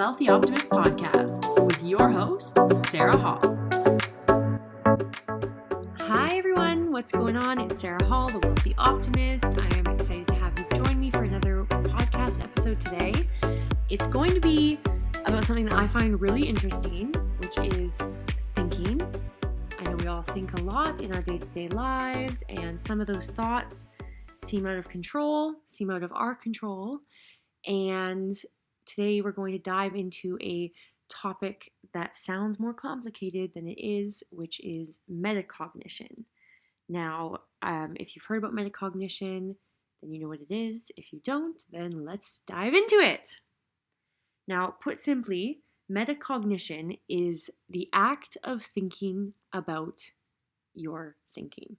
Wealthy Optimist podcast with your host, Sarah Hall. Hi everyone, what's going on? It's Sarah Hall, the Wealthy Optimist. I am excited to have you join me for another podcast episode today. It's going to be about something that I find really interesting, which is thinking. I know we all think a lot in our day-to-day lives, and some of those thoughts seem out of control, seem out of our control. And today we're going to dive into a topic that sounds more complicated than it is, which is metacognition. Now, if you've heard about metacognition, then you know what it is. If you don't, then let's dive into it. Now, put simply, metacognition is the act of thinking about your thinking.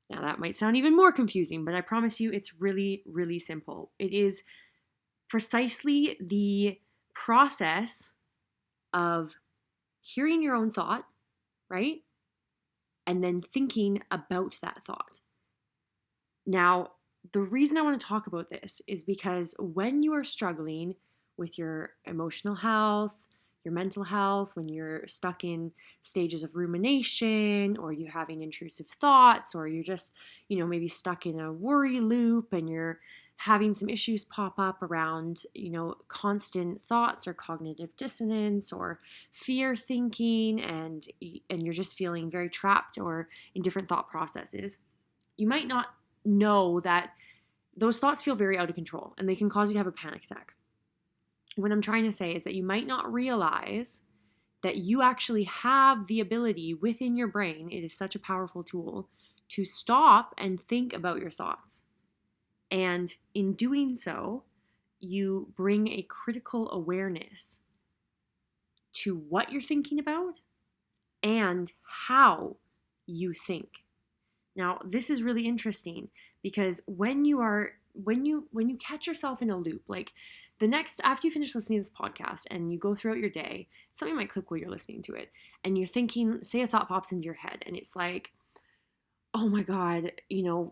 Now, that might sound even more confusing, but I promise you it's really, really simple. It is precisely the process of hearing your own thought, right? And then thinking about that thought. Now, the reason I want to talk about this is because when you are struggling with your emotional health, your mental health, when you're stuck in stages of rumination, or you're having intrusive thoughts, or you're just, maybe stuck in a worry loop and you're having some issues pop up around, constant thoughts or cognitive dissonance or fear thinking, and you're just feeling very trapped or in different thought processes, you might not know that those thoughts feel very out of control and they can cause you to have a panic attack. What I'm trying to say is that you might not realize that you actually have the ability within your brain, it is such a powerful tool, to stop and think about your thoughts. And in doing so, you bring a critical awareness to what you're thinking about and how you think. Now, this is really interesting because when you catch yourself in a loop, like after you finish listening to this podcast and you go throughout your day, something might click while you're listening to it, and you're thinking, say a thought pops into your head and it's like, oh my God,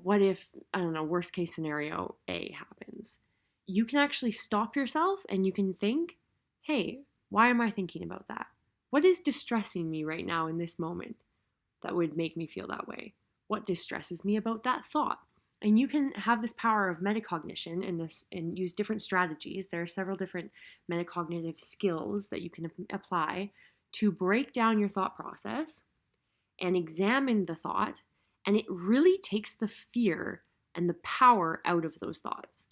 what if, worst case scenario A happens? You can actually stop yourself and you can think, hey, why am I thinking about that? What is distressing me right now in this moment that would make me feel that way? What distresses me about that thought? And you can have this power of metacognition and use different strategies. There are several different metacognitive skills that you can apply to break down your thought process and examine the thought. And it really takes the fear and the power out of those thoughts.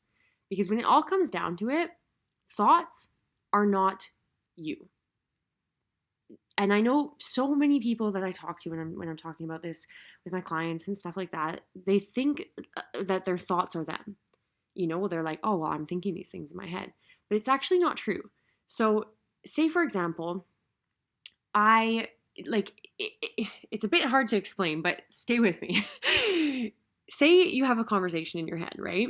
Because when it all comes down to it, thoughts are not you. And I know so many people that I talk to when I'm talking about this with my clients and stuff like that, they think that their thoughts are them. They're like, oh, well, I'm thinking these things in my head. But it's actually not true. So say, for example, it's a bit hard to explain, but stay with me. Say you have a conversation in your head, right?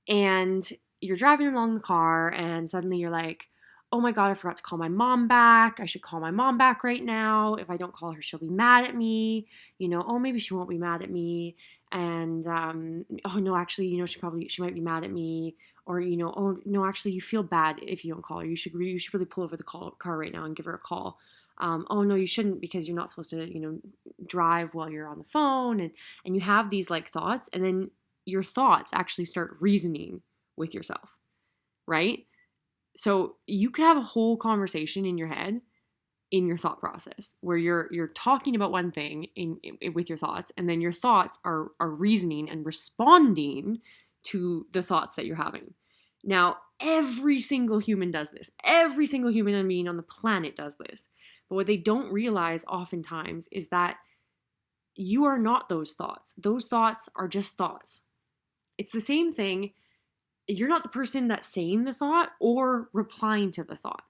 And you're driving along the car and suddenly you're like, oh my God, I forgot to call my mom back. I should call my mom back right now. If I don't call her, she'll be mad at me. Oh, maybe she won't be mad at me. And, oh no, actually, she might be mad at me. Or, oh no, actually you feel bad if you don't call her. You should really pull over the car right now and give her a call. Oh no, you shouldn't, because you're not supposed to, drive while you're on the phone. And you have these like thoughts, and then your thoughts actually start reasoning with yourself, right? So you could have a whole conversation in your head, in your thought process, where you're talking about one thing with your thoughts, and then your thoughts are reasoning and responding to the thoughts that you're having. Now, every single human does this. Every single human being on the planet does this. But what they don't realize oftentimes is that you are not those thoughts. Those thoughts are just thoughts. It's the same thing. You're not the person that's saying the thought or replying to the thought.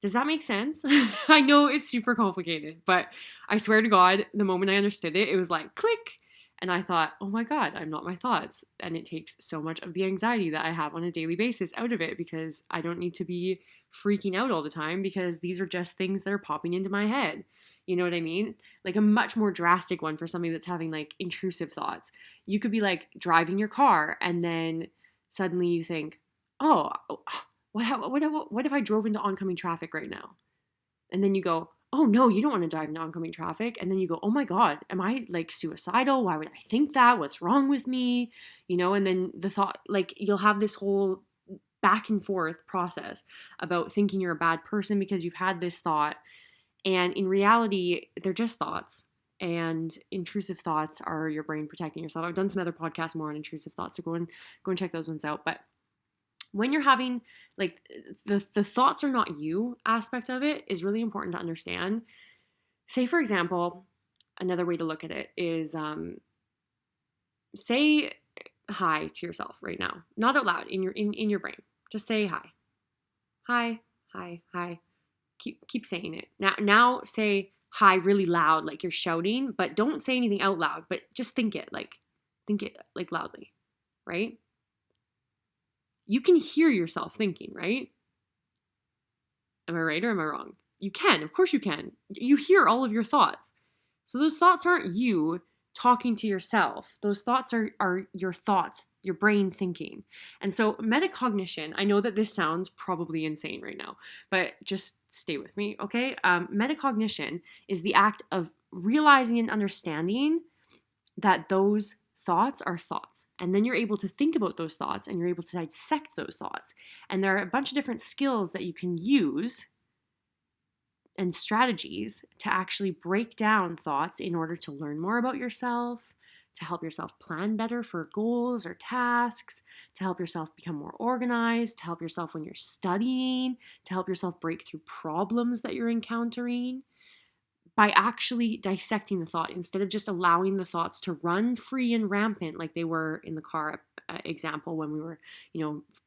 Does that make sense? I know it's super complicated, but I swear to God, the moment I understood it, it was like click. And I thought, oh my God, I'm not my thoughts. And it takes so much of the anxiety that I have on a daily basis out of it, because I don't need to be freaking out all the time, because these are just things that are popping into my head. You know what I mean? Like a much more drastic one for somebody that's having like intrusive thoughts. You could be like driving your car and then suddenly you think, oh, what if I drove into oncoming traffic right now? And then you go, oh no, you don't want to drive into oncoming traffic. And then you go, oh my God, am I like suicidal? Why would I think that? What's wrong with me? And then the thought, like you'll have this whole back and forth process about thinking you're a bad person because you've had this thought. And in reality, they're just thoughts. And intrusive thoughts are your brain protecting yourself. I've done some other podcasts more on intrusive thoughts, so go and check those ones out. But when you're having like the thoughts are not you aspect of it is really important to understand. Say, for example, another way to look at it is say hi to yourself right now, not out loud, in your brain. Just say hi. Hi, hi, hi. Keep saying it. Now say hi really loud, like you're shouting, but don't say anything out loud, but just think it like loudly, right? You can hear yourself thinking, right? Am I right or am I wrong? You can, of course you can. You hear all of your thoughts. So those thoughts aren't you talking to yourself. Those thoughts are your thoughts, your brain thinking. And so metacognition, I know that this sounds probably insane right now, but just stay with me, okay? Metacognition is the act of realizing and understanding that those thoughts are thoughts. And then you're able to think about those thoughts and you're able to dissect those thoughts. And there are a bunch of different skills that you can use and strategies to actually break down thoughts in order to learn more about yourself, to help yourself plan better for goals or tasks, to help yourself become more organized, to help yourself when you're studying, to help yourself break through problems that you're encountering. By actually dissecting the thought instead of just allowing the thoughts to run free and rampant like they were in the car example when we were,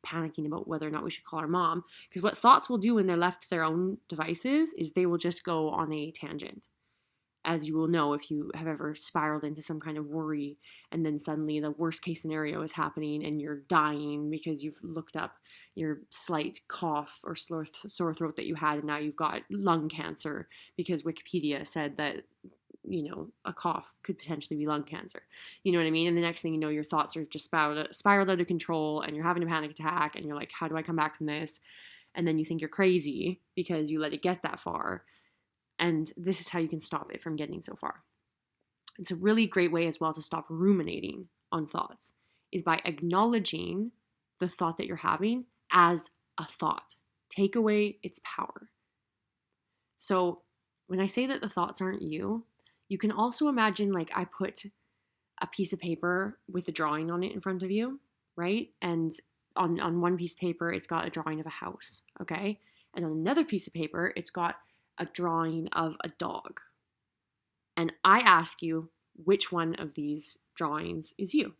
panicking about whether or not we should call our mom. Because what thoughts will do when they're left to their own devices is they will just go on a tangent. As you will know if you have ever spiraled into some kind of worry and then suddenly the worst case scenario is happening and you're dying because you've looked up your slight cough or sore throat that you had and now you've got lung cancer because Wikipedia said that, a cough could potentially be lung cancer. You know what I mean? And the next thing you know, your thoughts are just spiraled out of control and you're having a panic attack and you're like, how do I come back from this? And then you think you're crazy because you let it get that far. And this is how you can stop it from getting so far. It's a really great way as well to stop ruminating on thoughts is by acknowledging the thought that you're having as a thought. Take away its power. So when I say that the thoughts aren't you, you can also imagine like I put a piece of paper with a drawing on it in front of you, right? And on one piece of paper, it's got a drawing of a house, okay? And on another piece of paper, it's got a drawing of a dog. And I ask you, which one of these drawings is you?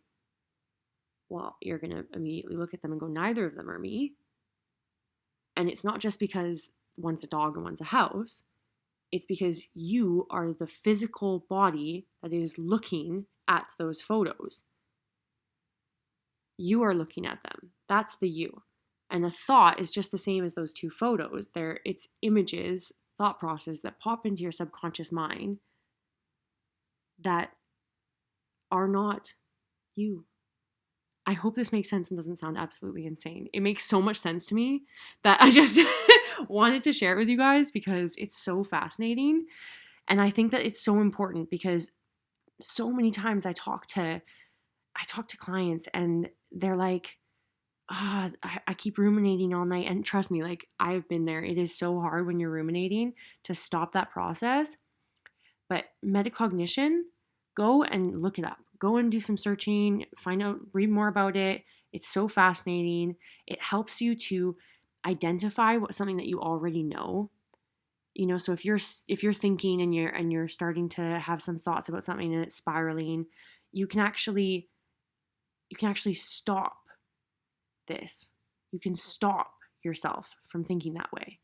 Well, you're going to immediately look at them and go, neither of them are me. And it's not just because one's a dog and one's a house. It's because you are the physical body that is looking at those photos. You are looking at them. That's the you. And the thought is just the same as those two photos. It's images, thought process that pop into your subconscious mind that are not you. I hope this makes sense and doesn't sound absolutely insane. It makes so much sense to me that I just wanted to share it with you guys because it's so fascinating. And I think that it's so important because so many times I talk to clients and they're like, I keep ruminating all night. And trust me, like I've been there. It is so hard when you're ruminating to stop that process. But metacognition, go and look it up. Go and do some searching, read more about it. It's so fascinating. It helps you to identify something that you already know. So if you're thinking and you're starting to have some thoughts about something and it's spiraling, you can actually stop this. You can stop yourself from thinking that way.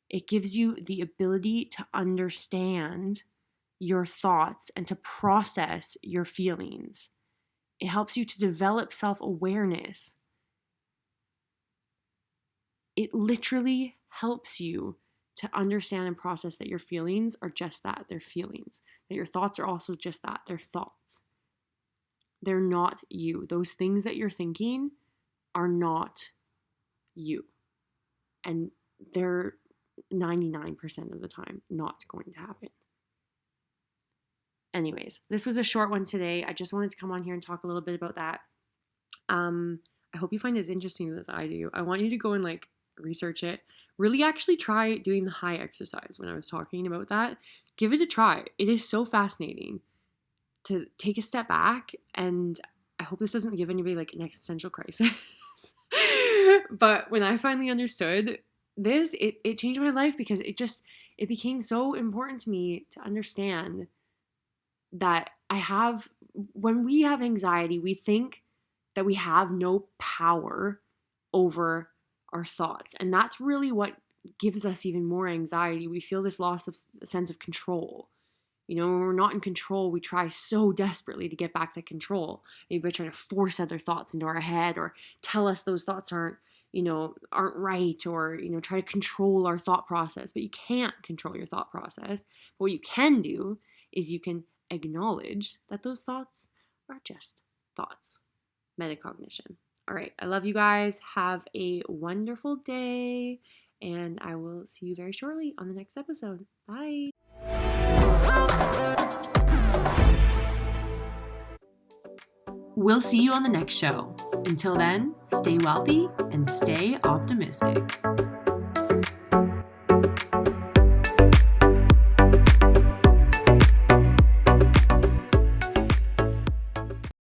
It gives you the ability to understand your thoughts and to process your feelings. It helps you to develop self-awareness. It literally helps you to understand and process that your feelings are just that, they're feelings. That your thoughts are also just that, they're thoughts. They're not you. Those things that you're thinking are not you. and they're 99% of the time not going to happen. Anyways, this was a short one today. I just wanted to come on here and talk a little bit about that. I hope you find it as interesting as I do. I want you to go and like research it. Really actually try doing the high exercise when I was talking about that. Give it a try. It is so fascinating to take a step back, and I hope this doesn't give anybody like an existential crisis. But when I finally understood this, it changed my life, because it became so important to me to understand that when we have anxiety, we think that we have no power over our thoughts. And that's really what gives us even more anxiety. We feel this loss of sense of control. When we're not in control, we try so desperately to get back to control. Maybe by trying to force other thoughts into our head, or tell us those thoughts aren't right, or, try to control our thought process. But you can't control your thought process. But what you can do is you can acknowledge that those thoughts are just thoughts. Metacognition. All right. I love you guys. Have a wonderful day, and I will see you very shortly on the next episode. Bye. We'll see you on the next show. Until then, stay wealthy and stay optimistic.